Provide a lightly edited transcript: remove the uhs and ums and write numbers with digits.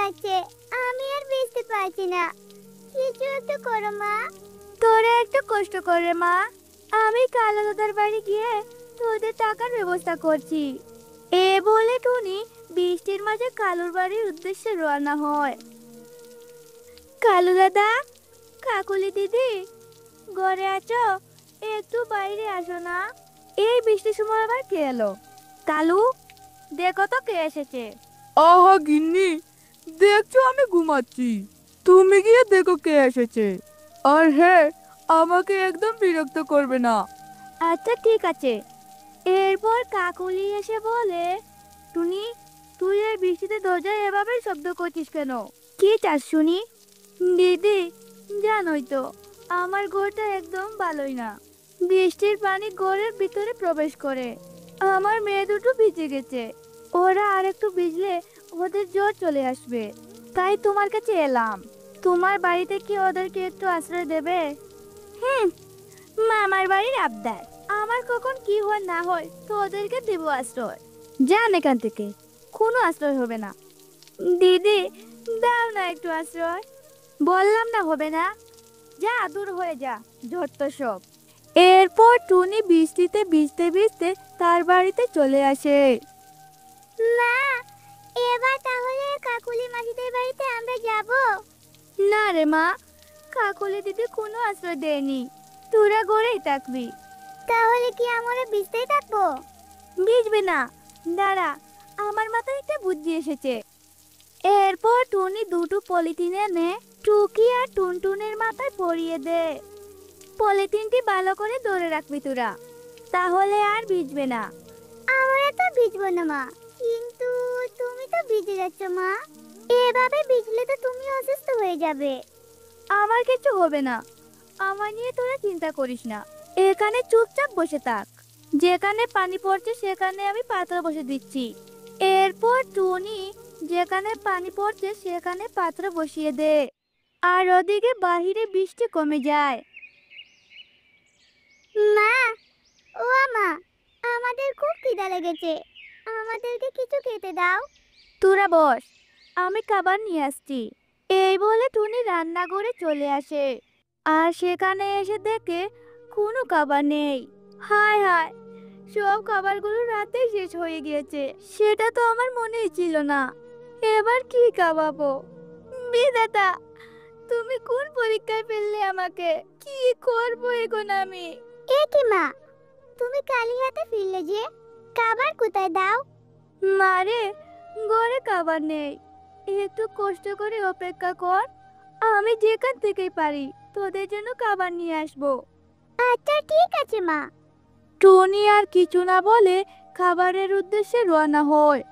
লাগছে, আমি আর বুঝতে পারছি না। কিছু একটা করো মা। তোরা একটু কষ্ট করে মা, আমি কালো দাদার বাড়ি গিয়ে তোদের টাকার ব্যবস্থা করছি। এ বলে টুনি বৃষ্টির মাঝে কালুর বাড়ির উদ্দেশ্যে রওনা হয়। কালু দাদা, কাকুলি দিদি, ঘরে আছো? একটু বাইরে আসো না। এই বৃষ্টির সময় আবার কে এলো? কালু, দেখো তো কে এসেছে। আহা গিন্নি, দেখছো আমি ঘুমাচ্ছি, তুমি গিয়ে দেখো কে এসেছে। আর হ্যাঁ, আমাকে একদম বিরক্ত করবে না। আচ্ছা ঠিক আছে। এরপর কাকুলি এসে বলে, টুনি, তুই এই বৃষ্টিতে দরজায় এভাবে শব্দ করছিস কেন? কি চাস শুনি? দিদি, জানোই তো আমার ঘরটা একদম ভালোই না। বৃষ্টির পানি ঘরের ভিতরে প্রবেশ করে। আমার মেয়ে দুটো ভিজে গেছে। ওরা আর একটু ভিজলে ওদের জ্বর চলে আসবে। তাই তোমার কাছে এলাম। তোমার বাড়িতে কি ওদেরকে একটু আশ্রয় দেবে? হুম, মামার বাড়ির আবদার, আমার কখন কি হয় না হয় তো ওদেরকে দেব আশ্রয়। যান এখান থেকে, কোনো আশ্রয় হবে না। দিদি, দাও না একটু আশ্রয়। বললাম না হবে না, যা দূর হয়ে যা, যত সব। এরপর টুনি বৃষ্টিতে ভিজতে ভিজতে তার বাড়িতে চলে আসে। মা, এবার তাহলে কাকুলি মাসিদের বাড়িতে আমরা যাব? না রে মা, কাকুলি দিদি কোনো আশ্রয় দেয়নি, তোরা ঘরেই থাকবি। তাহলে কি আমরা ভিজতেই থাকবো? ভিজবে না, দাঁড়া, আমার মাথায় একটা বুদ্ধি এসেছে। এরপর টুনি দুটো পলিথিন এনে টুকি আর টুনটুনের মাথায় পরিয়ে দে। পলিথিনটি ভালো করে ধরে রাখবি তোরা, তাহলে আর ভিজবে না। আমরা তো ভিজবো না মা, কিন্তু তুমি তো ভিজে যাচ্ছ মা। এভাবে ভিজলে তো তুমি অসুস্থ হয়ে যাবে। আমার কিছু হবে না, আমার নিয়ে তোরা চিন্তা করিস না। এখানে চুপচাপ বসে থাক, যেখানে পানি পড়ছে সেখানে আমি পাত্র বসে দিচ্ছি। এরপর টুনি যেখানে পানি পড়ছে সেখানে পাত্র বসিয়ে দে, আর ওদিকে বাহিরে বৃষ্টি কমে যায়। মা, ও মা, আমাদের খুব খিদা লেগেছে, আমাদেরকে কিছু খেতে দাও। তোরা বস, আমি খাবার নিয়ে আসছি। এই বলে টুনি রান্নাঘরে চলে আসে, আর সেখানে এসে দেখে কোনো খাবার নেই। হায় হায়, সব খাবারগুলো রাতে শেষ হয়ে গিয়েছে। সেটা তো আমার মনেই ছিল না। এবার কি খাওয়াবো? বিধাতা, তুমি কোন পরীক্ষায় ফেললে আমাকে? কি করবো এখন আমি? এ কি মা, তুমি খালি হাতে ফিরলে যে, খাবার কোথায় দাও? মারে, ঘরে খাবার নেই, একটু কষ্ট করে অপেক্ষা কর, আমি যেখান থেকেই পারি তোদের জন্য খাবার নিয়ে আসবো। আচ্ছা ঠিক আছে মা। টনি আর কিছু না বলে খাবারের উদ্দেশ্যে রওনা হয়।